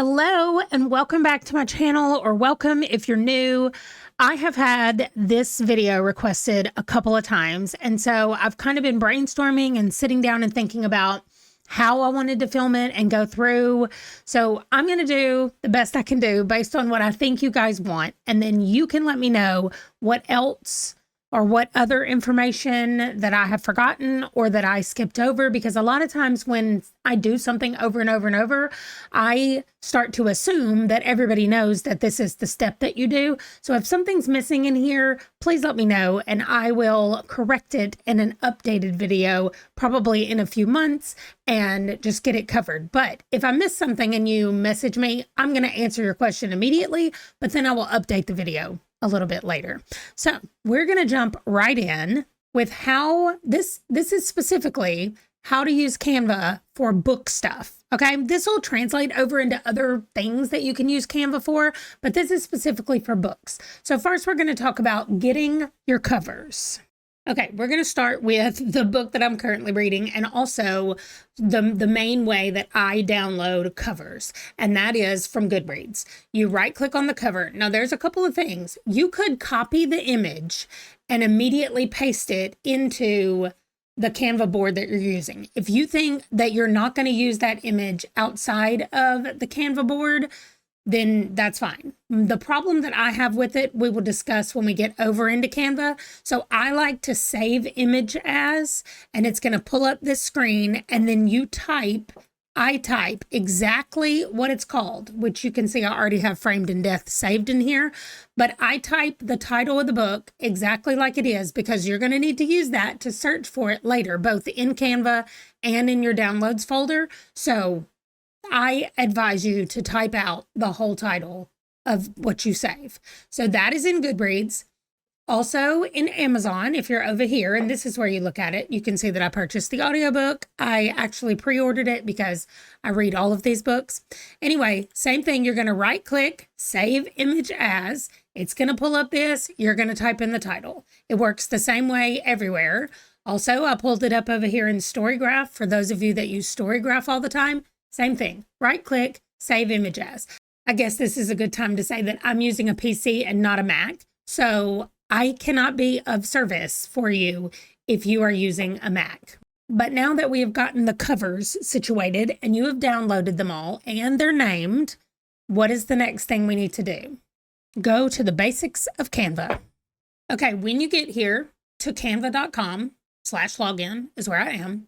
Hello and welcome back to my channel, or welcome if you're new. I have had this video requested a couple of times, and so I've kind of been brainstorming and sitting down and thinking about how I wanted to film it and go through. So I'm going to do the best I can do based on what I think you guys want, and then you can let me know what else or what other information that I have forgotten or that I skipped over, because a lot of times when I do something over and over and over, I start to assume that everybody knows that this is the step that you do. So if something's missing in here, please let me know and I will correct it in an updated video, probably in a few months, and just get it covered. But if I miss something and you message me, I'm going to answer your question immediately, but then I will update the video a little bit later. So we're going to jump right in with how this is specifically how to use Canva for book stuff. Okay, this will translate over into other things that you can use Canva for, but this is specifically for books. So first we're going to talk about getting your covers. Okay, we're going to start with the book that I'm currently reading, and also the main way that I download covers, and that is from Goodreads. You right click on the cover. Now there's a couple of things. You could copy the image and immediately paste it into the Canva board that you're using. If you think that you're not going to use that image outside of the Canva board, then that's fine. The problem that I have with it, we will discuss when we get over into Canva. So I like to save image as, and it's going to pull up this screen, and then I type exactly what it's called, which you can see I already have Framed in Death saved in here, but I type the title of the book exactly like it is, because you're going to need to use that to search for it later, both in Canva and in your downloads folder. So I advise you to type out the whole title of what you save. So that is in Goodreads. Also in Amazon, if you're over here, and this is where you look at it, you can see that I purchased the audiobook. I actually pre-ordered it because I read all of these books. Anyway, same thing. You're going to right click, save image as. It's going to pull up this. You're going to type in the title. It works the same way everywhere. Also, I pulled it up over here in Storygraph. For those of you that use Storygraph all the time, same thing. Right click, save image as. I guess this is a good time to say that I'm using a PC and not a Mac, so I cannot be of service for you if you are using a Mac. But now that we have gotten the covers situated and you have downloaded them all and they're named, what is the next thing we need to do? Go to the basics of Canva. Okay, when you get here to canva.com/login is where I am.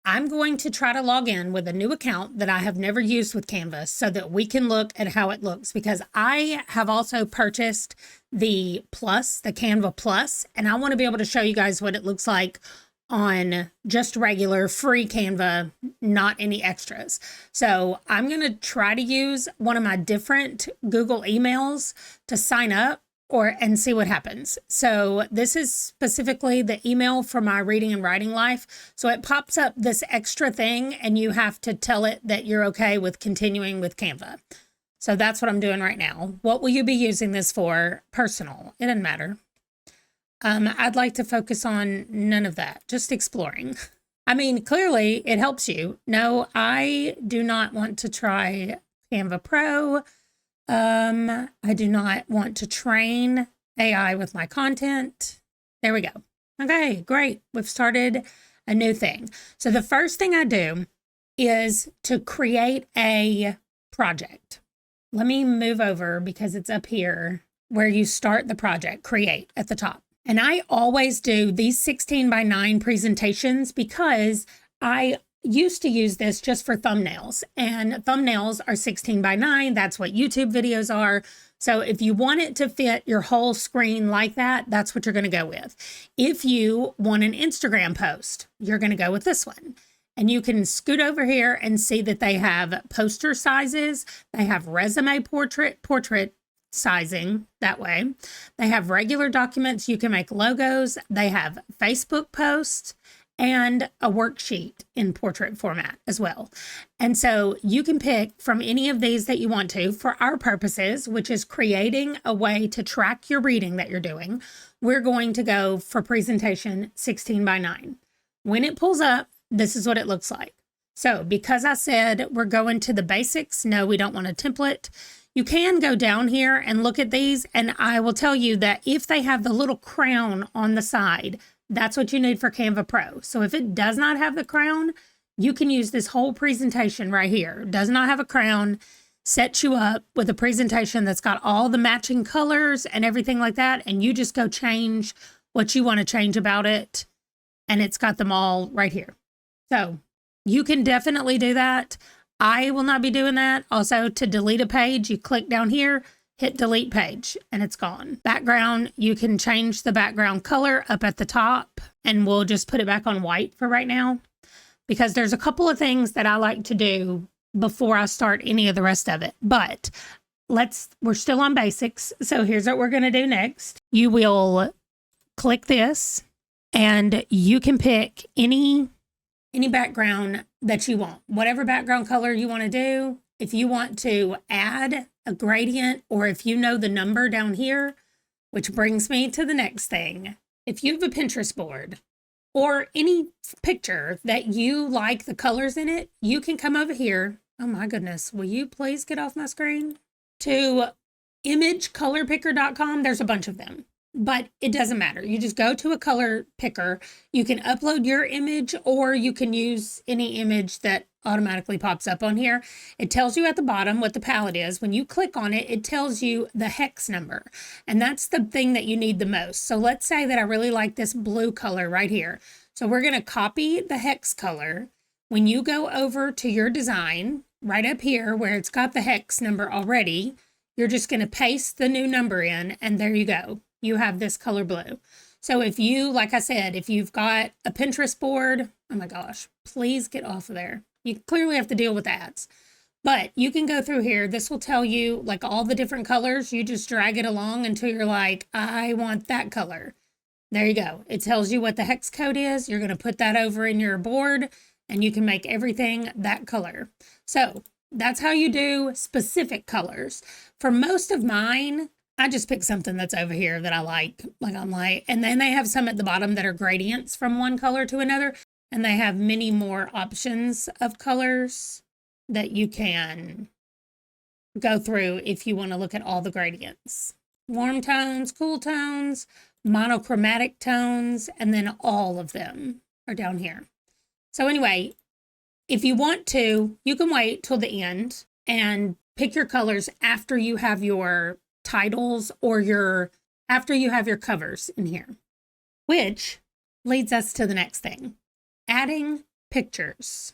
I'm going to try to log in with a new account that I have never used with Canva so that we can look at how it looks, because I have also purchased the Plus, the Canva Plus, and I want to be able to show you guys what it looks like on just regular free Canva, not any extras. So I'm going to try to use one of my different Google emails to sign up and see what happens. So this is specifically the email for my reading and writing life. So it pops up this extra thing and you have to tell it that you're okay with continuing with Canva. So that's what I'm doing right now. What will you be using this for? Personal. It doesn't matter. I'd like to focus on none of that, just exploring. I mean, clearly it helps you. No, I do not want to try Canva Pro. I do not want to train AI with my content. There we go. Okay, great. We've started a new thing. So the first thing I do is to create a project. Let me move over because it's up here where you start the project, create at the top. And I always do these 16:9 presentations because I used to use this just for thumbnails, and thumbnails are 16:9. That's what YouTube videos are. So if you want it to fit your whole screen like that, that's what you're going to go with. If you want an Instagram post, you're going to go with this one. And you can scoot over here and see that they have poster sizes. They have resume portrait sizing that way. They have regular documents. You can make logos. They have Facebook posts and a worksheet in portrait format as well. And so you can pick from any of these that you want to. For our purposes, which is creating a way to track your reading that you're doing, we're going to go for presentation 16:9. When it pulls up, this is what it looks like. So because I said we're going to the basics, no, we don't want a template. You can go down here and look at these, and I will tell you that if they have the little crown on the side, that's what you need for Canva Pro. So if it does not have the crown, you can use this whole presentation right here. It does not have a crown, sets you up with a presentation that's got all the matching colors and everything like that, and you just go change what you want to change about it, and it's got them all right here. So you can definitely do that. I will not be doing that. Also, to delete a page, you click down here, hit delete page, and it's gone. Background, you can change the background color up at the top, and we'll just put it back on white for right now, because there's a couple of things that I like to do before I start any of the rest of it. But we're still on basics. So here's what we're going to do next. You will click this, and you can pick any background that you want, whatever background color you want to do. If you want to add a gradient, or if you know the number down here, which brings me to the next thing. If you have a Pinterest board or any picture that you like the colors in it, you can come over here. Oh my goodness, will you please get off my screen? To imagecolorpicker.com. There's a bunch of them, but it doesn't matter. You just go to a color picker. You can upload your image, or you can use any image that automatically pops up on here. It tells you at the bottom what the palette is. When you click on it, it tells you the hex number, and that's the thing that you need the most. So let's say that I really like this blue color right here. So we're going to copy the hex color. When you go over to your design, right up here where it's got the hex number already, you're just going to paste the new number in, and there you go. You have this color blue. So if you, like I said, if you've got a Pinterest board, oh my gosh, please get off of there. You clearly have to deal with ads, but you can go through here. This will tell you like all the different colors. You just drag it along until you're like, I want that color. There you go. It tells you what the hex code is. You're going to put that over in your board, and you can make everything that color. So that's how you do specific colors. For most of mine, I just pick something that's over here that I like I'm like, and then they have some at the bottom that are gradients from one color to another, and they have many more options of colors that you can go through if you want to look at all the gradients. Warm tones, cool tones, monochromatic tones, and then all of them are down here. So anyway, if you want to, you can wait till the end and pick your colors after you have your titles or after you have your covers in here, which leads us to the next thing, adding pictures.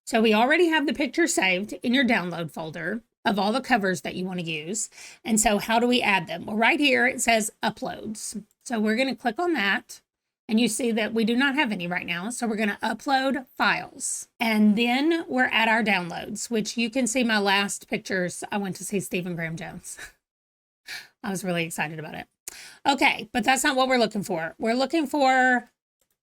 So we already have the picture saved in your download folder of all the covers that you want to use. And so how do we add them? Well, right here it says uploads. So we're going to click on that. And you see that we do not have any right now. So we're going to upload files. And then we're at our downloads, which you can see my last pictures. I went to see Stephen Graham Jones. I was really excited about it. Okay, but that's not what we're looking for. We're looking for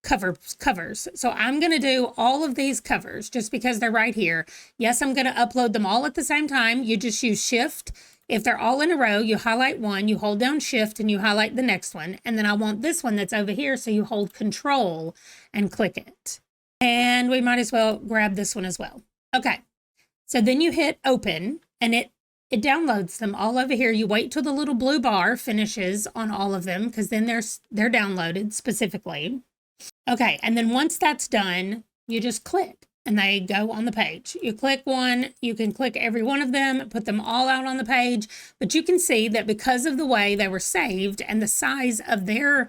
covers. So I'm going to do all of these covers just because they're right here. Yes, I'm going to upload them all at the same time. You just use Shift. If they're all in a row, you highlight one, you hold down Shift, and you highlight the next one. And then I want this one that's over here, so you hold Control and click it. And we might as well grab this one as well. Okay, so then you hit Open, and it downloads them all over here. You wait till the little blue bar finishes on all of them, because then they're downloaded specifically. Okay, and then once that's done, you just click, and they go on the page. You click one, you can click every one of them, put them all out on the page, but you can see that because of the way they were saved and the size of their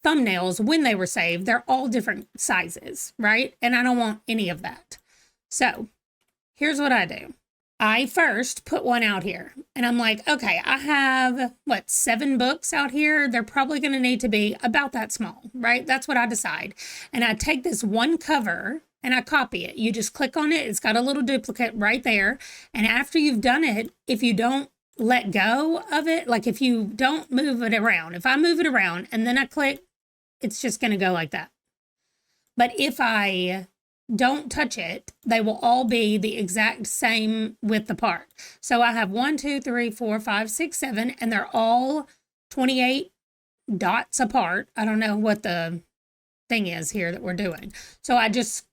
thumbnails when they were saved, they're all different sizes, right? And I don't want any of that. So here's what I do. I first put one out here, and I'm like, okay, I have, 7 books out here. They're probably going to need to be about that small, right? That's what I decide. And I take this one cover and I copy it. You just click on it. It's got a little duplicate right there. And after you've done it, if you don't let go of it, like if you don't move it around, if I move it around and then I click, it's just going to go like that. But if I don't touch it, they will all be the exact same width apart. So I have 1, 2, 3, 4, 5, 6, 7, and they're all 28 dots apart. I don't know what the thing is here that we're doing. So I just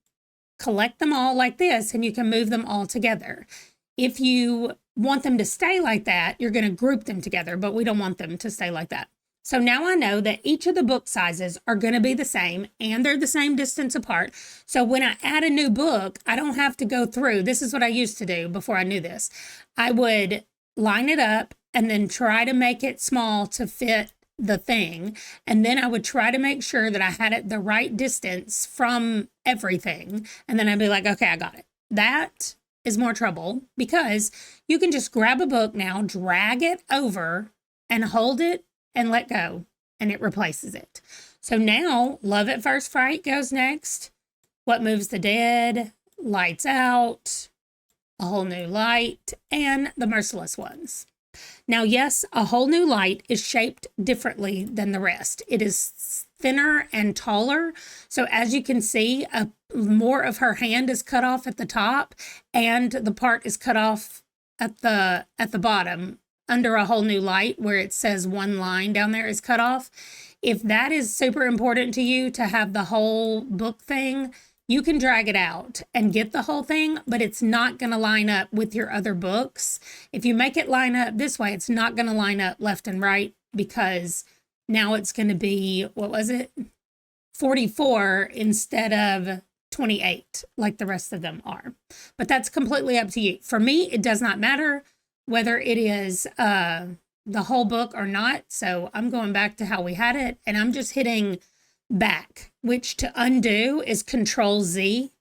collect them all like this, and you can move them all together. If you want them to stay like that, you're going to group them together, but we don't want them to stay like that. So now I know that each of the book sizes are going to be the same, and they're the same distance apart. So when I add a new book, I don't have to go through. This is what I used to do before I knew this. I would line it up and then try to make it small to fit the thing. And then I would try to make sure that I had it the right distance from everything. And then I'd be like, okay, I got it. That is more trouble because you can just grab a book now, drag it over and hold it and let go, and it replaces it. So now Love at First Fright goes next. What Moves the Dead, Lights Out, A Whole New Light, and The Merciless Ones. Now, yes, A Whole New Light is shaped differently than the rest. It is thinner and taller. So as you can see, more of her hand is cut off at the top, and the part is cut off at the bottom under A Whole New Light, where it says one line down there is cut off. If that is super important to you to have the whole book thing, you can drag it out and get the whole thing, but it's not going to line up with your other books. If you make it line up this way, it's not going to line up left and right, because now it's going to be, what was it? 44 instead of 28, like the rest of them are. But that's completely up to you. For me, it does not matter whether it is the whole book or not. So I'm going back to how we had it, and I'm just hitting back, which to undo is Control Z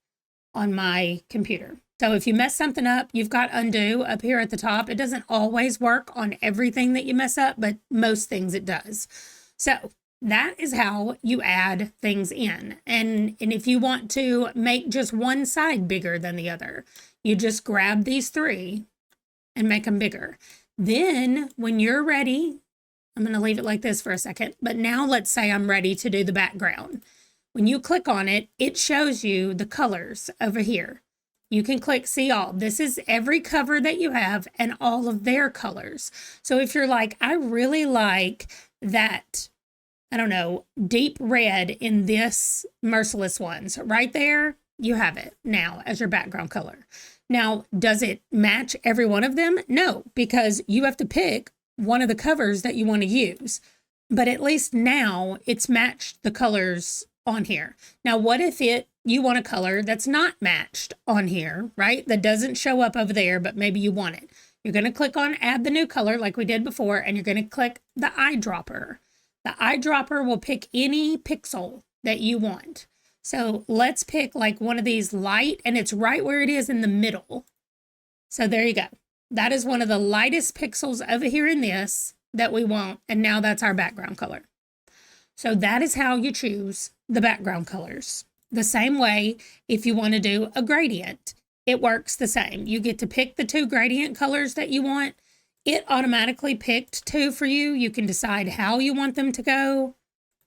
on my computer. So if you mess something up, you've got undo up here at the top. It doesn't always work on everything that you mess up, but most things it does. So that is how you add things in. And if you want to make just one side bigger than the other, you just grab these three and make them bigger. Then when you're ready, I'm going to leave it like this for a second, but now let's say I'm ready to do the background. When you click on it, it shows you the colors over here. You can click see all. This is every cover that you have and all of their colors. So if you're like, I really like that, I don't know, deep red in this Merciless Ones, right there, you have it now as your background color. Now, does it match every one of them? No, because you have to pick one of the covers that you want to use. But at least now it's matched the colors on here. Now, what if you want a color that's not matched on here, right? That doesn't show up over there, but maybe you want it. You're going to click on add the new color like we did before, and you're going to click the eyedropper. The eyedropper will pick any pixel that you want. So let's pick like one of these light, and it's right where it is in the middle. So there you go. That is one of the lightest pixels over here in this that we want. And now that's our background color. So that is how you choose the background colors. The same way, if you want to do a gradient, it works the same. You get to pick the two gradient colors that you want. It automatically picked two for you. You can decide how you want them to go,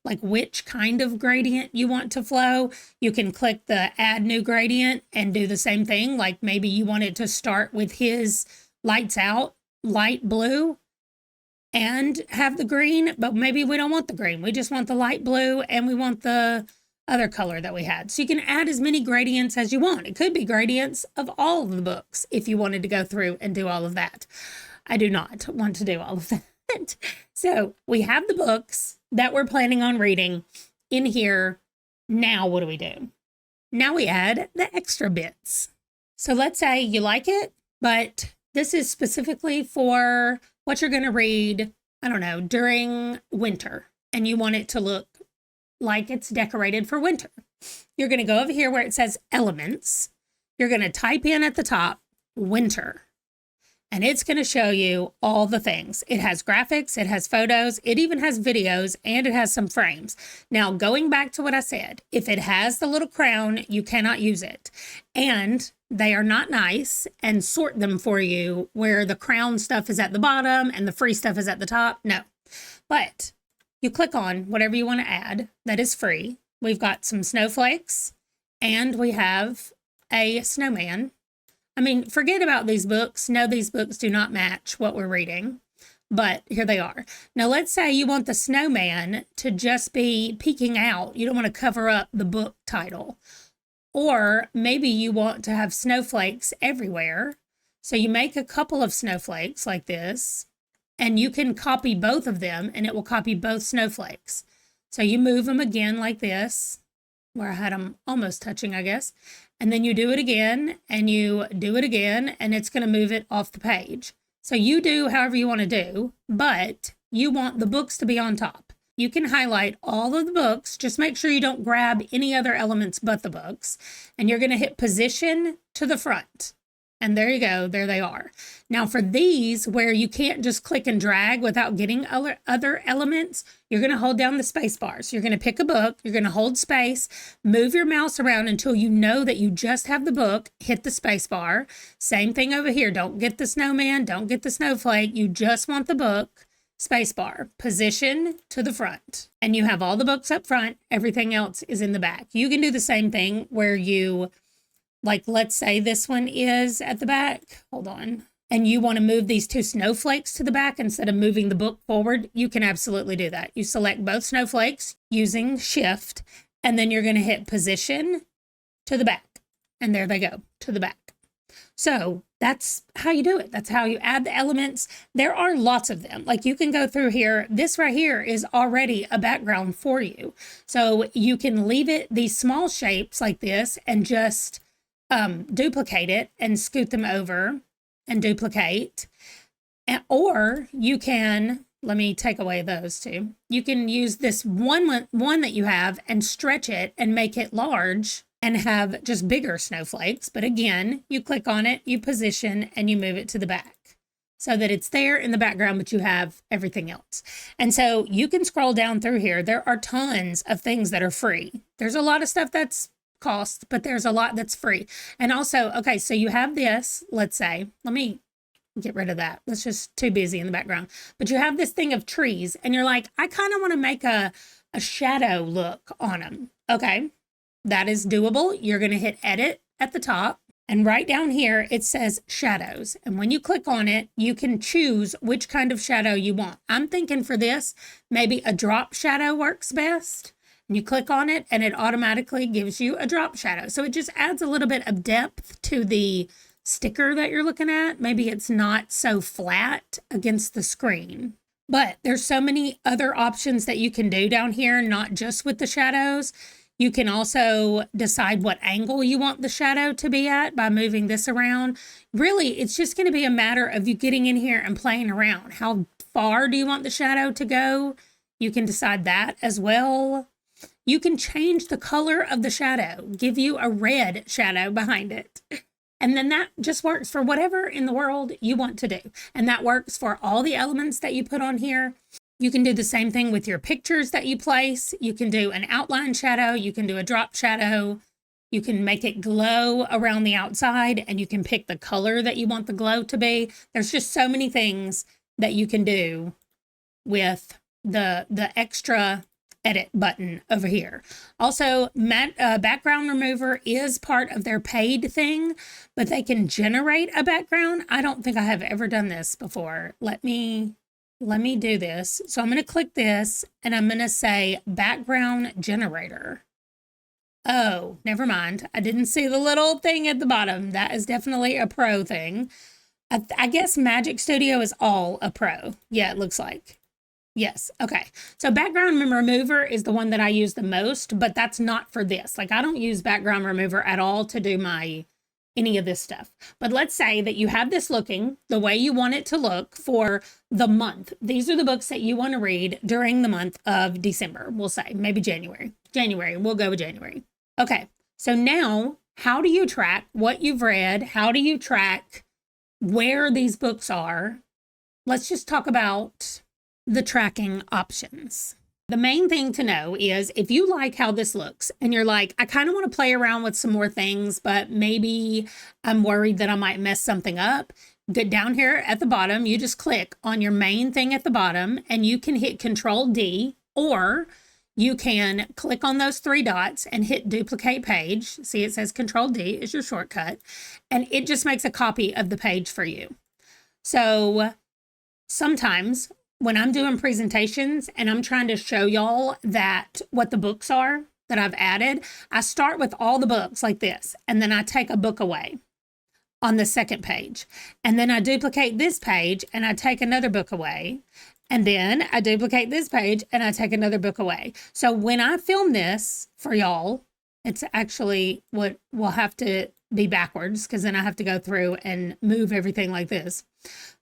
like which kind of gradient you want to flow. You can click the add new gradient and do the same thing. Like maybe you want it to start with his lights out, light blue, and have the green, but maybe we don't want the green. We just want the light blue, and we want the other color that we had. So you can add as many gradients as you want. It could be gradients of all of the books if you wanted to go through and do all of that. I do not want to do all of that. So we have the books that we're planning on reading in here. Now what do? Now we add the extra bits. So let's say you like it, but this is specifically for what you're going to read, I don't know, during winter, and you want it to look like it's decorated for winter. You're going to go over here where it says elements. You're going to type in at the top, winter, and it's going to show you all the things. It has graphics, it has photos, it even has videos, and it has some frames. Now, going back to what I said, if it has the little crown, you cannot use it. And they are not nice and sort them for you where the crown stuff is at the bottom and the free stuff is at the top. No, but you click on whatever you want to add that is free. We've got some snowflakes, and we have a snowman. I mean, forget about these books. No, these books do not match what we're reading, but here they are. Now, let's say you want the snowman to just be peeking out. You don't want to cover up the book title. Or maybe you want to have snowflakes everywhere. So you make a couple of snowflakes like this, and you can copy both of them and it will copy both snowflakes. So you move them again like this, where I had them almost touching, I guess. And then you do it again and you do it again, and it's going to move it off the page. So you do however you want to do, but you want the books to be on top. You can highlight all of the books. Just make sure you don't grab any other elements but the books. And you're going to hit position to the front. And there you go. There they are. Now for these where you can't just click and drag without getting other elements, you're going to hold down the space bar. So you're going to pick a book. You're going to hold space, move your mouse around until you know that you just have the book, hit the space bar. Same thing over here. Don't get the snowman. Don't get the snowflake. You just want the book. Space bar, position to the front. And you have all the books up front. Everything else is in the back. You can do the same thing where you, like, let's say this one is at the back. Hold on. And you want to move these two snowflakes to the back instead of moving the book forward. You can absolutely do that. You select both snowflakes using Shift, and then you're going to hit position to the back. And there they go, to the back. So that's how you do it. That's how you add the elements. There are lots of them. Like you can go through here. This right here is already a background for you. So you can leave it these small shapes like this and just duplicate it and scoot them over and duplicate. Or you can, let me take away those two. You can use this one that you have and stretch it and make it large and have just bigger snowflakes. But again, you click on it, you position, and you move it to the back so that it's there in the background, but you have everything else. And so you can scroll down through here. There are tons of things that are free. There's a lot of stuff that's cost, but there's a lot that's free. And also, okay, so you have this, let's say, let me get rid of that. That's just too busy in the background. But you have this thing of trees, and you're like, I kind of want to make a shadow look on them. Okay. That is doable. You're going to hit edit at the top, and right down here, it says shadows. And when you click on it, you can choose which kind of shadow you want. I'm thinking for this, maybe a drop shadow works best. And you click on it and it automatically gives you a drop shadow. So it just adds a little bit of depth to the sticker that you're looking at. Maybe it's not so flat against the screen. But there's so many other options that you can do down here, not just with the shadows. You can also decide what angle you want the shadow to be at by moving this around. Really, it's just going to be a matter of you getting in here and playing around. How far do you want the shadow to go? You can decide that as well. You can change the color of the shadow, give you a red shadow behind it. And then that just works for whatever in the world you want to do. And that works for all the elements that you put on here. You can do the same thing with your pictures that you place. You can do an outline shadow. You can do a drop shadow. You can make it glow around the outside, and you can pick the color that you want the glow to be. There's just so many things that you can do with the extra edit button over here. Also, background remover is part of their paid thing, but they can generate a background. I don't think I have ever done this before. Let me do this. So I'm going to click this and I'm going to say background generator. Oh, never mind. I didn't see the little thing at the bottom. That is definitely a pro thing. I guess Magic Studio is all a pro. Yeah, it looks like. Yes. Okay. So background remover is the one that I use the most, but that's not for this. Like I don't use background remover at all to do any of this stuff. But let's say that you have this looking the way you want it to look for the month. These are the books that you want to read during the month of December. We'll say maybe January. We'll go with January. Okay. So now how do you track what you've read? How do you track where these books are? Let's just talk about the tracking options. The main thing to know is if you like how this looks and you're like, I kind of want to play around with some more things, but maybe I'm worried that I might mess something up. Get down here at the bottom, you just click on your main thing at the bottom and you can hit Control D, or you can click on those three dots and hit duplicate page. See, it says Control D is your shortcut, and it just makes a copy of the page for you. So sometimes when I'm doing presentations and I'm trying to show y'all that what the books are, that I've added, I start with all the books like this, and then I take a book away on the second page. And then I duplicate this page and I take another book away. And then I duplicate this page and I take another book away. So when I film this for y'all, it's actually what will have to be backwards, because then I have to go through and move everything like this.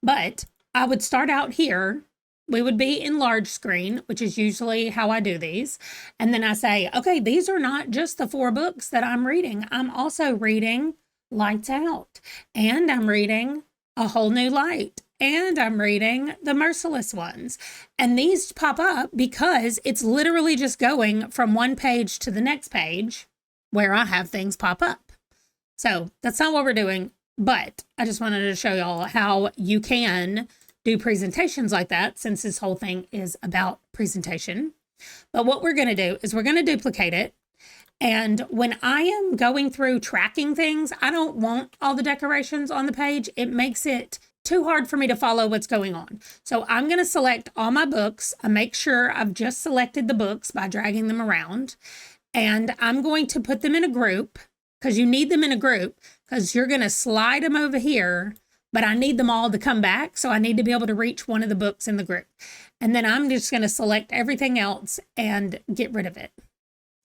But I would start out here. We would be in large screen, which is usually how I do these. And then I say, okay, these are not just the 4 books that I'm reading. I'm also reading Lights Out, and I'm reading A Whole New Light, and I'm reading The Merciless Ones. And these pop up because it's literally just going from one page to the next page where I have things pop up. So that's not what we're doing, but I just wanted to show y'all how you can do presentations like that, since this whole thing is about presentation. But what we're going to do is we're going to duplicate it. And when I am going through tracking things, I don't want all the decorations on the page. It makes it too hard for me to follow what's going on. So I'm going to select all my books. I make sure I've just selected the books by dragging them around. And I'm going to put them in a group, because you need them in a group, because you're going to slide them over here, but I need them all to come back. So I need to be able to reach one of the books in the group. And then I'm just going to select everything else and get rid of it.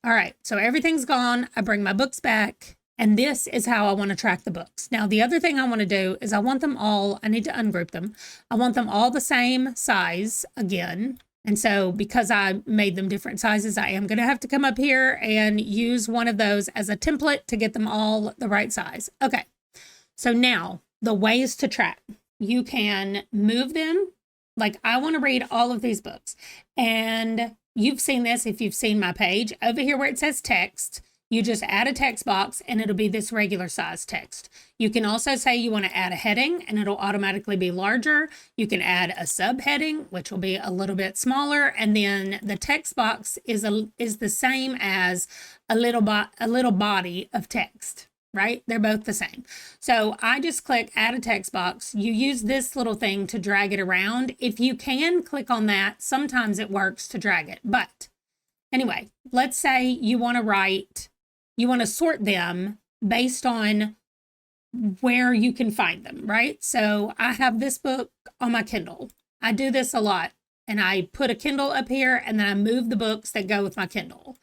All right, so everything's gone. I bring my books back, and this is how I want to track the books. Now, the other thing I want to do is I want them all, I need to ungroup them. I want them all the same size again. And so because I made them different sizes, I am going to have to come up here and use one of those as a template to get them all the right size. Okay, so now the ways to track. You can move them. Like, I want to read all of these books, and you've seen this if you've seen my page. Over here where it says text, you just add a text box and it'll be this regular size text. You can also say you want to add a heading and it'll automatically be larger. You can add a subheading, which will be a little bit smaller. And then the text box is the same as a little body of text, right? They're both the same. So I just click add a text box. You use this little thing to drag it around. If you can click on that, sometimes it works to drag it. But anyway, let's say you want to sort them based on where you can find them, right? So I have this book on my Kindle. I do this a lot, and I put a Kindle up here and then I move the books that go with my Kindle.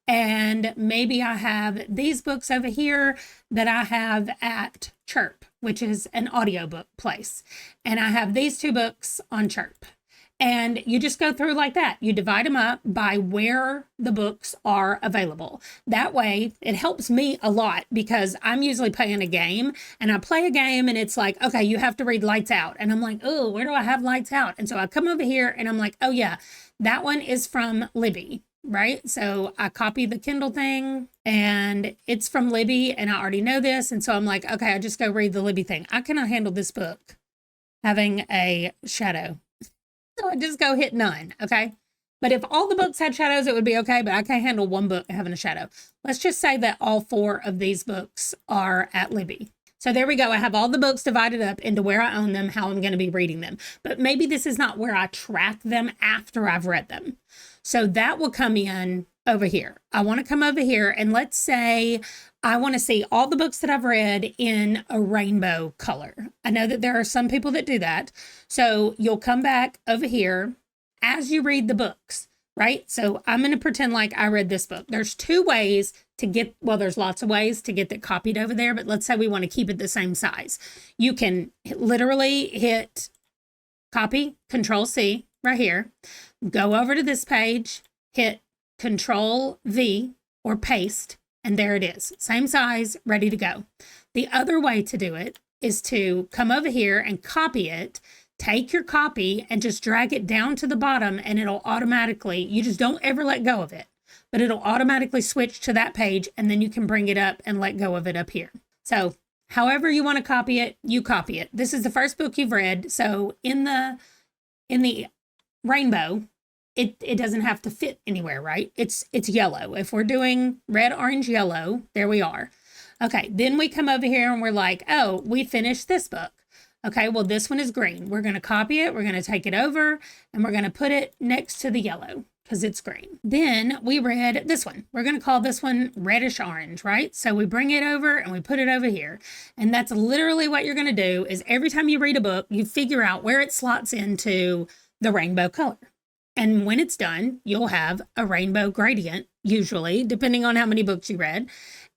And maybe I have these books over here that I have at Chirp, which is an audiobook place. And I have these 2 books on Chirp. And you just go through like that. You divide them up by where the books are available. That way, it helps me a lot, because I'm usually playing a game, and I play a game and it's like, okay, you have to read Lights Out. And I'm like, oh, where do I have Lights Out? And so I come over here and I'm like, oh yeah, that one is from Libby. Right? So I copy the Kindle thing and it's from Libby, and I already know this. And so I'm like, okay, I just go read the Libby thing. I cannot handle this book having a shadow. So I just go hit none. Okay. But if all the books had shadows, it would be okay. But I can't handle one book having a shadow. Let's just say that all 4 of these books are at Libby. So there we go. I have all the books divided up into where I own them, how I'm going to be reading them. But maybe this is not where I track them after I've read them. So that will come in over here. I want to come over here, and let's say I want to see all the books that I've read in a rainbow color. I know that there are some people that do that. So you'll come back over here as you read the books, right? So I'm going to pretend like I read this book. There's 2 ways to get, well, there's lots of ways to get that copied over there, but let's say we want to keep it the same size. You can literally hit copy, Control C right here, go over to this page, hit Control V or paste, and there it is. Same size, ready to go. The other way to do it is to come over here and copy it, take your copy and just drag it down to the bottom, and it'll automatically, you just don't ever let go of it, but it'll automatically switch to that page, and then you can bring it up and let go of it up here. So however you want to copy it, you copy it. This is the first book you've read. So in the rainbow, it doesn't have to fit anywhere, right? It's yellow. If we're doing red, orange, yellow, there we are. Okay, then we come over here and we're like, oh, we finished this book. Okay, well, this one is green. We're going to copy it. We're going to take it over and we're going to put it next to the yellow. because it's green. Then we read this one. We're going to call this one reddish orange, right? So we bring it over and we put it over here. And that's literally what you're going to do is every time you read a book, you figure out where it slots into the rainbow color. And when it's done, you'll have a rainbow gradient, usually, depending on how many books you read.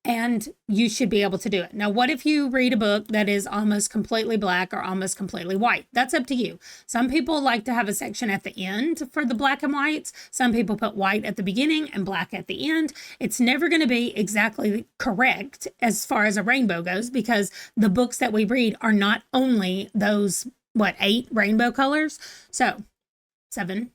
And you should be able to do it. Now, what if you read a book that is almost completely black or almost completely white? That's up to you. Some people like to have a section at the end for the black and whites. Some people put white at the beginning and black at the end. It's never going to be exactly correct as far as a rainbow goes, because the books that we read are not only those, 8 rainbow colors? So 7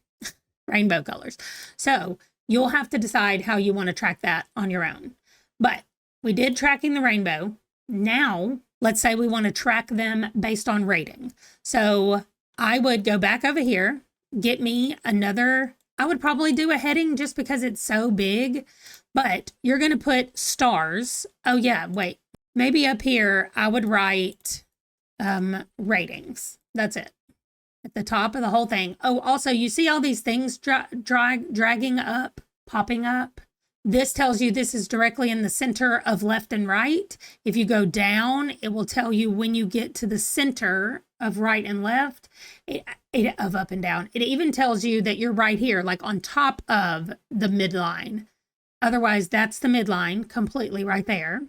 rainbow colors. So you'll have to decide how you want to track that on your own. But we did tracking the rainbow. Now, let's say we want to track them based on rating. So I would go back over here, get me another, I would probably do a heading just because it's so big, but you're going to put stars. Oh yeah, wait, maybe up here I would write ratings. That's it. At the top of the whole thing. Oh, also, you see all these things dragging up, popping up? This tells you this is directly in the center of left and right. If you go down, it will tell you when you get to the center of right and left, of up and down. It even tells you that you're right here, like on top of the midline. Otherwise, that's the midline completely right there.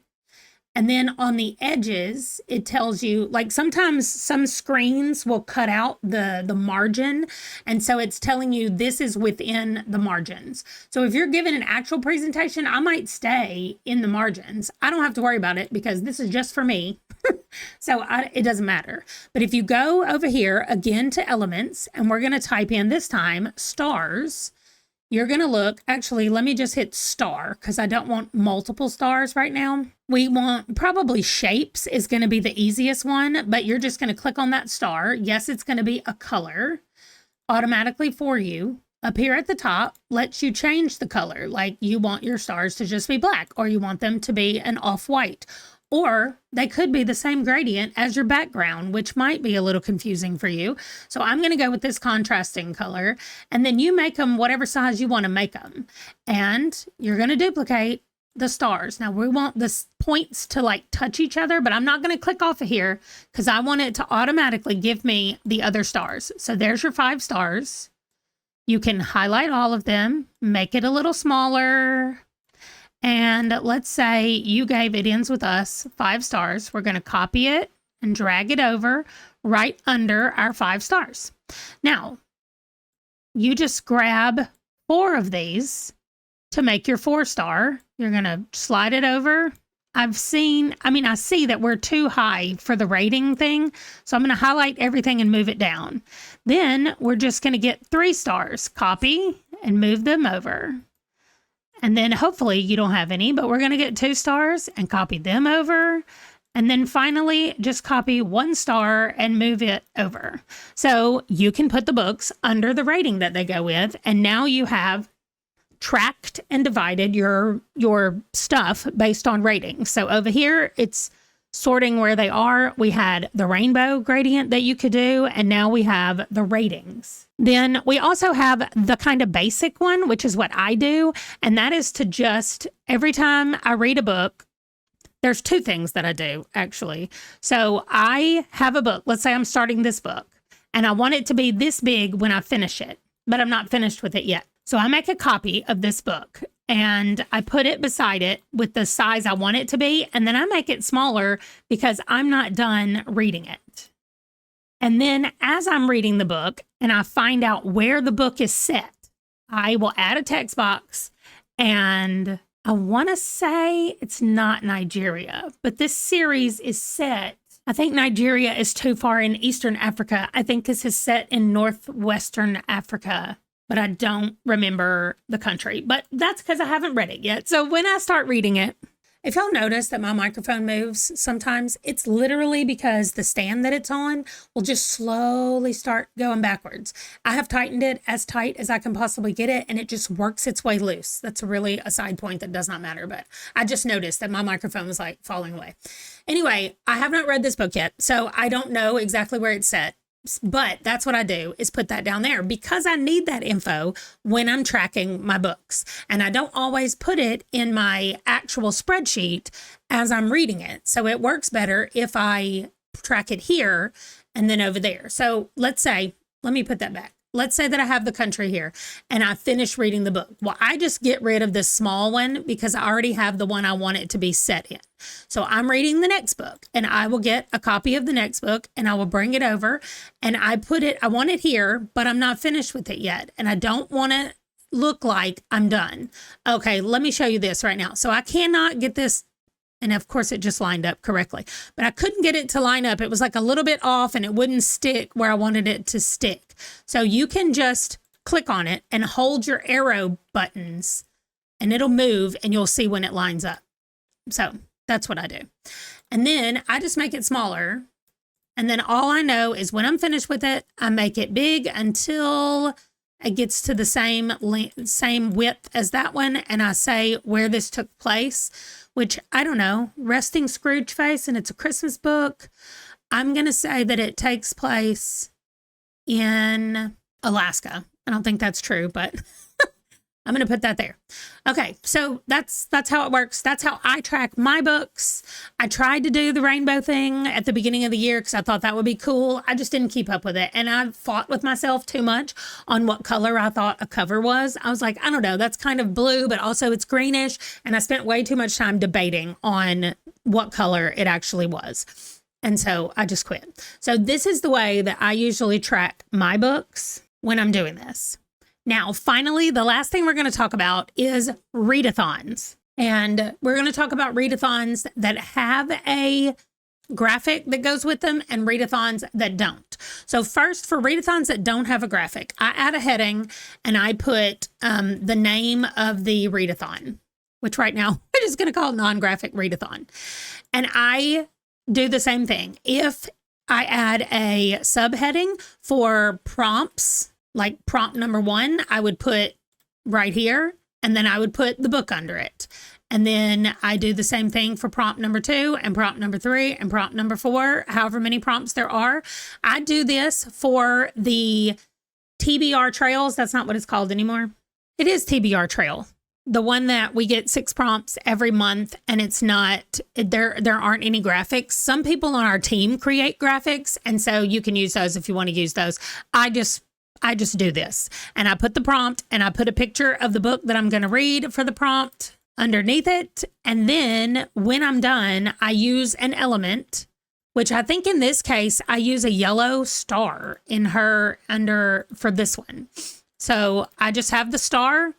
And then on the edges, it tells you, like sometimes some screens will cut out the margin. And so it's telling you this is within the margins. So if you're given an actual presentation, I might stay in the margins. I don't have to worry about it because this is just for me. So it doesn't matter. But if you go over here again to elements, and we're going to type in this time stars, you're going to look, actually, let me just hit star because I don't want multiple stars right now. We want probably shapes is going to be the easiest one, but you're just going to click on that star. Yes, it's going to be a color automatically for you. Up here at the top, lets you change the color. Like you want your stars to just be black, or you want them to be an off-white. Or they could be the same gradient as your background, which might be a little confusing for you. So I'm going to go with this contrasting color, and then you make them whatever size you want to make them. And you're going to duplicate the stars. Now we want the points to like touch each other, but I'm not going to click off of here because I want it to automatically give me the other stars. So there's your 5 stars. You can highlight all of them, make it a little smaller. And let's say you gave It Ends With Us 5 stars. We're going to copy it and drag it over right under our 5 stars. Now, you just grab 4 of these to make your 4-star. You're going to slide it over. I see that we're too high for the rating thing. So I'm going to highlight everything and move it down. Then we're just going to get 3 stars. Copy and move them over. And then hopefully you don't have any, but we're going to get 2 stars and copy them over. And then finally, just copy 1 star and move it over. So you can put the books under the rating that they go with. And now you have tracked and divided your stuff based on ratings. So over here, it's sorting where they are. We had the rainbow gradient that you could do, and now we have the ratings. Then we also have the kind of basic one, which is what I do, and that is to just, every time I read a book, there's 2 things that I do, actually. So I have a book. Let's say I'm starting this book, and I want it to be this big when I finish it, but I'm not finished with it yet. So I make a copy of this book, and I put it beside it with the size I want it to be, and then I make it smaller because I'm not done reading it. And then as I'm reading the book and I find out where the book is set, I will add a text box, and I want to say it's not Nigeria, but this series is set. I think Nigeria is too far in Eastern Africa. I think this is set in Northwestern Africa, but I don't remember the country. But that's because I haven't read it yet. So when I start reading it, if y'all notice that my microphone moves sometimes, it's literally because the stand that it's on will just slowly start going backwards. I have tightened it as tight as I can possibly get it, and it just works its way loose. That's really a side point that does not matter, but I just noticed that my microphone was like falling away. Anyway, I have not read this book yet, so I don't know exactly where it's set. But that's what I do, is put that down there because I need that info when I'm tracking my books. And I don't always put it in my actual spreadsheet as I'm reading it. So it works better if I track it here and then over there. So let's say, let me put that back. Let's say that I have the country here and I finish reading the book. Well, I just get rid of this small one because I already have the one I want it to be set in. So I'm reading the next book and I will get a copy of the next book and I will bring it over and I want it here, but I'm not finished with it yet. And I don't want to look like I'm done. Okay, let me show you this right now. So I cannot get this. And of course it just lined up correctly, but I couldn't get it to line up. It was like a little bit off and it wouldn't stick where I wanted it to stick. So you can just click on it and hold your arrow buttons and it'll move and you'll see when it lines up. So that's what I do. And then I just make it smaller. And then all I know is when I'm finished with it, I make it big until it gets to the same width as that one. And I say where this took place, which I don't know, Resting Scrooge Face, and it's a Christmas book. I'm going to say that it takes place in Alaska. I don't think that's true, but I'm going to put that there. Okay, so that's how it works. That's how I track my books. I tried to do the rainbow thing at the beginning of the year because I thought that would be cool. I just didn't keep up with it. And I fought with myself too much on what color I thought a cover was. I was like, I don't know, that's kind of blue, but also it's greenish. And I spent way too much time debating on what color it actually was. And so I just quit. So this is the way that I usually track my books when I'm doing this. Now, finally, the last thing we're going to talk about is readathons. And we're going to talk about readathons that have a graphic that goes with them and readathons that don't. So first, for readathons that don't have a graphic, I add a heading and I put the name of the readathon, which right now we're just going to call non-graphic readathon. And I do the same thing. If I add a subheading for prompts, like prompt number 1, I would put right here, and then I would put the book under it. And then I do the same thing for prompt number 2 and prompt number 3 and prompt number 4, however many prompts there are. I do this for the TBR trails. That's not what it's called anymore. It is TBR trail. The one that we get 6 prompts every month and it's not, there aren't any graphics. Some people on our team create graphics. And so you can use those if you want to use those. I just do this and I put the prompt and I put a picture of the book that I'm going to read for the prompt underneath it. And then when I'm done, I use an element, which I think in this case, I use a yellow star in her for this one. So I just have the star.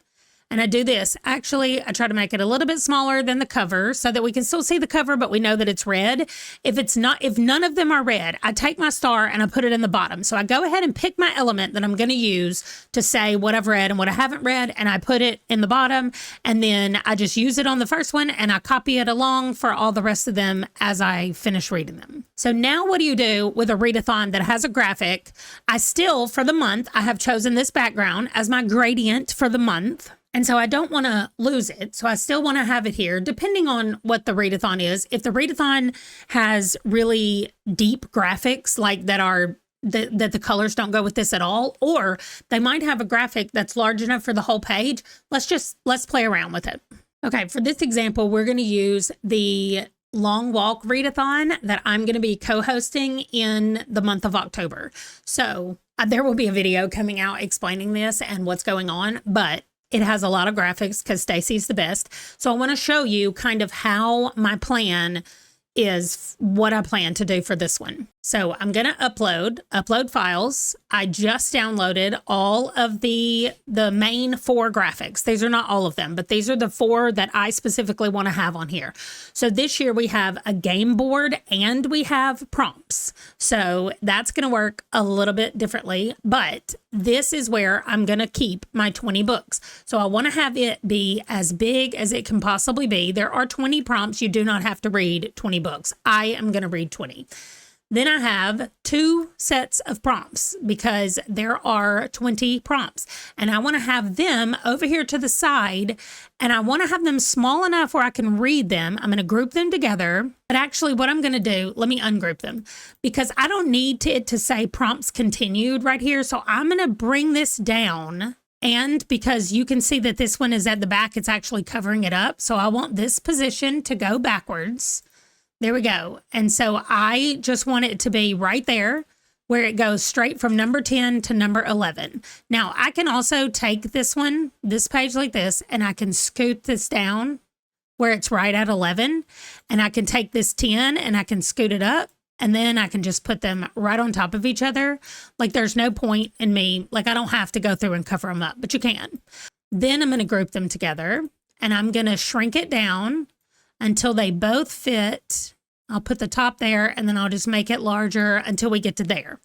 And I do this. Actually, I try to make it a little bit smaller than the cover so that we can still see the cover, but we know that it's red. If none of them are red, I take my star and I put it in the bottom. So I go ahead and pick my element that I'm going to use to say what I've read and what I haven't read, and I put it in the bottom. And then I just use it on the first one and I copy it along for all the rest of them as I finish reading them. So now what do you do with a readathon that has a graphic? I still, for the month, I have chosen this background as my gradient for the month. And so I don't want to lose it. So I still want to have it here, depending on what the readathon is. If the readathon has really deep graphics, like that the colors don't go with this at all, or they might have a graphic that's large enough for the whole page, let's play around with it. Okay, for this example, we're going to use the Long Walk Readathon that I'm going to be co-hosting in the month of October. So there will be a video coming out explaining this and what's going on, but it has a lot of graphics because Stacy's the best. So I want to show you kind of how my plan is, what I plan to do for this one. So I'm going to upload files. I just downloaded all of the main 4 graphics. These are not all of them, but these are the 4 that I specifically want to have on here. So this year we have a game board and we have prompts. So that's going to work a little bit differently, but this is where I'm going to keep my 20 books. So I want to have it be as big as it can possibly be. There are 20 prompts. You do not have to read 20 books. I am going to read 20. Then I have 2 sets of prompts because there are 20 prompts, and I want to have them over here to the side, and I want to have them small enough where I can read them. I'm going to group them together, but actually what I'm going to do, let me ungroup them because I don't need it to say prompts continued right here. So I'm going to bring this down, and because you can see that this one is at the back, it's actually covering it up. So I want this position to go backwards. There we go. And so I just want it to be right there where it goes straight from number 10 to number 11. Now I can also take this page like this, and I can scoot this down where it's right at 11. And I can take this 10 and I can scoot it up, and then I can just put them right on top of each other. Like there's no point in me, like I don't have to go through and cover them up, but you can. Then I'm going to group them together, and I'm going to shrink it down until they both fit. I'll put the top there, and then I'll just make it larger until we get to there.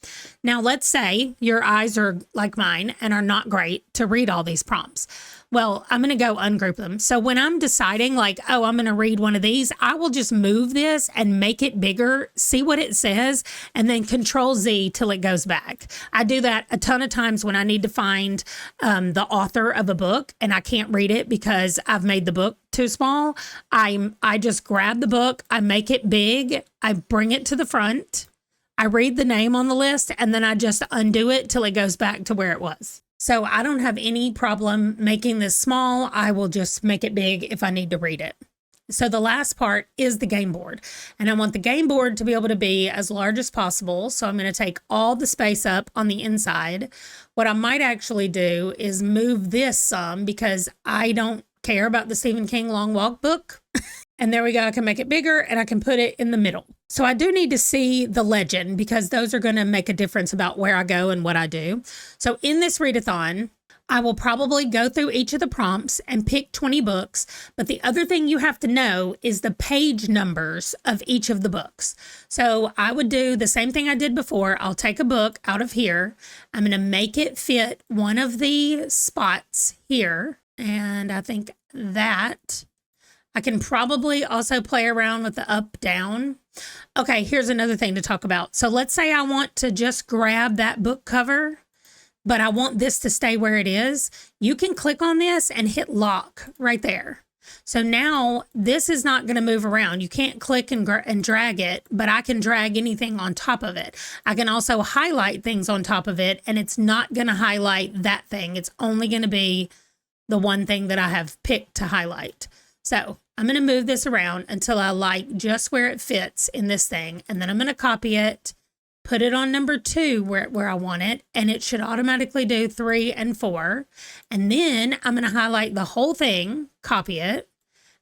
Now, let's say your eyes are like mine and are not great to read all these prompts. Well, I'm going to go ungroup them. So when I'm deciding like, oh, I'm going to read one of these, I will just move this and make it bigger, see what it says, and then Control Z till it goes back. I do that a ton of times when I need to find the author of a book and I can't read it because I've made the book too small. I just grab the book, I make it big, I bring it to the front, I read the name on the list, and then I just undo it till it goes back to where it was. So I don't have any problem making this small. I will just make it big if I need to read it. So the last part is the game board, and I want the game board to be able to be as large as possible. So I'm going to take all the space up on the inside. What I might actually do is move this some because I don't care about the Stephen King Long Walk book. And there we go. I can make it bigger and I can put it in the middle. So I do need to see the legend because those are going to make a difference about where I go and what I do. So in this readathon, I will probably go through each of the prompts and pick 20 books. But the other thing you have to know is the page numbers of each of the books. So I would do the same thing I did before. I'll take a book out of here. I'm going to make it fit one of the spots here. And I think that I can probably also play around with the up, down. Okay, here's another thing to talk about. So let's say I want to just grab that book cover, but I want this to stay where it is. You can click on this and hit lock right there. So now this is not going to move around. You can't click and drag it, but I can drag anything on top of it. I can also highlight things on top of it, and it's not going to highlight that thing. It's only going to be the one thing that I have picked to highlight. So I'm going to move this around until I like just where it fits in this thing. And then I'm going to copy it, put it on number 2 where I want it. And it should automatically do 3 and 4. And then I'm going to highlight the whole thing, copy it.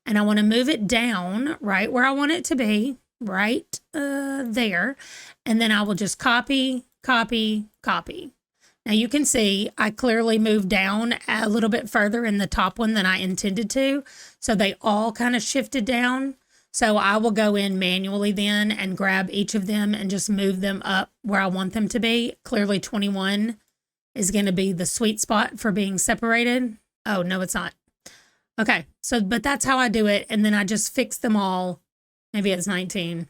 And I want to move it down right where I want it to be, right there. And then I will just copy, copy, copy. Now you can see I clearly moved down a little bit further in the top one than I intended to. So they all kind of shifted down. So I will go in manually then and grab each of them and just move them up where I want them to be. Clearly 21 is going to be the sweet spot for being separated. Oh, no, it's not. Okay, so but that's how I do it. And then I just fix them all. Maybe it's 19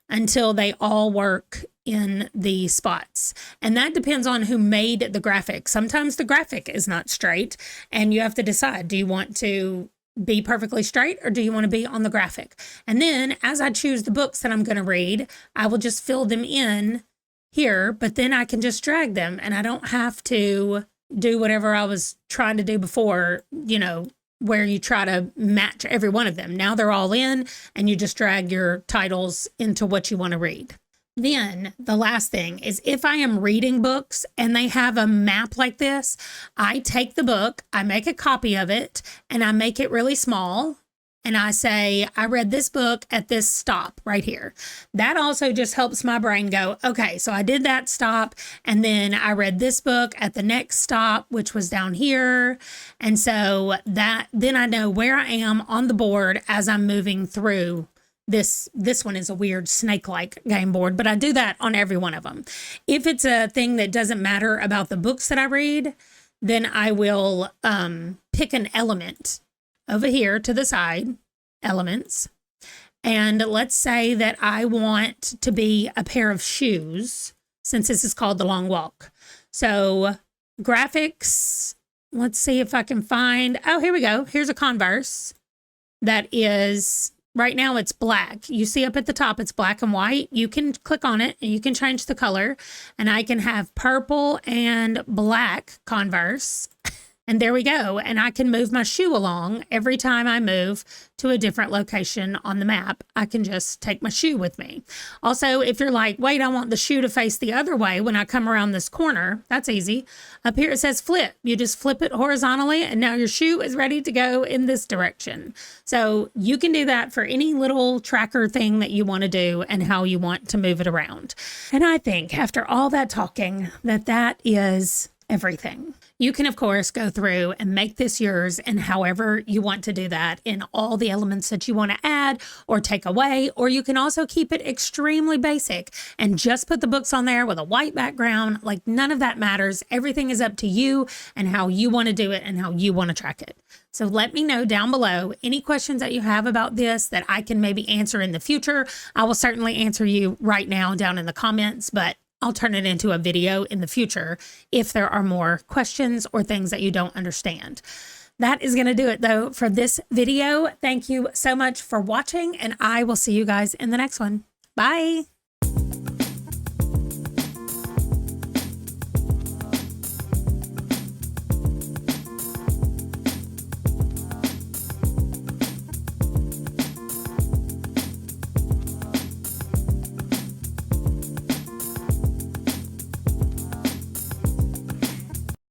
until they all work in the spots. And that depends on who made the graphic. Sometimes the graphic is not straight and you have to decide, do you want to be perfectly straight or do you want to be on the graphic? And then as I choose the books that I'm going to read, I will just fill them in here, but then I can just drag them and I don't have to do whatever I was trying to do before, you know, where you try to match every one of them. Now they're all in and you just drag your titles into what you want to read. Then the last thing is if I am reading books and they have a map like this, I take the book, I make a copy of it, and I make it really small. And I say, I read this book at this stop right here. That also just helps my brain go, okay, so I did that stop. And then I read this book at the next stop, which was down here. And so then I know where I am on the board as I'm moving through. This one is a weird snake-like game board, but I do that on every one of them. If it's a thing that doesn't matter about the books that I read, then I will pick an element over here to the side, elements, And let's say that I want to be a pair of shoes, since this is called The Long Walk. So graphics, let's see if I can find, oh, here we go. Here's a Converse that is, right now it's black. You see up at the top, it's black and white. You can click on it and you can change the color, and I can have purple and black Converse. And there we go. And I can move my shoe along every time I move to a different location on the map. I can just take my shoe with me. Also, if you're like, wait, I want the shoe to face the other way when I come around this corner, that's easy. Up here it says flip. You just flip it horizontally and now your shoe is ready to go in this direction. So you can do that for any little tracker thing that you want to do and how you want to move it around. And I think after all that talking, that is everything. You can, of course, go through and make this yours and however you want to do that in all the elements that you want to add or take away, or you can also keep it extremely basic and just put the books on there with a white background. Like, none of that matters. Everything is up to you and how you want to do it and how you want to track it. So let me know down below any questions that you have about this that I can maybe answer in the future. I will certainly answer you right now down in the comments, but I'll turn it into a video in the future if there are more questions or things that you don't understand. That is going to do it though for this video. Thank you so much for watching, and I will see you guys in the next one. Bye.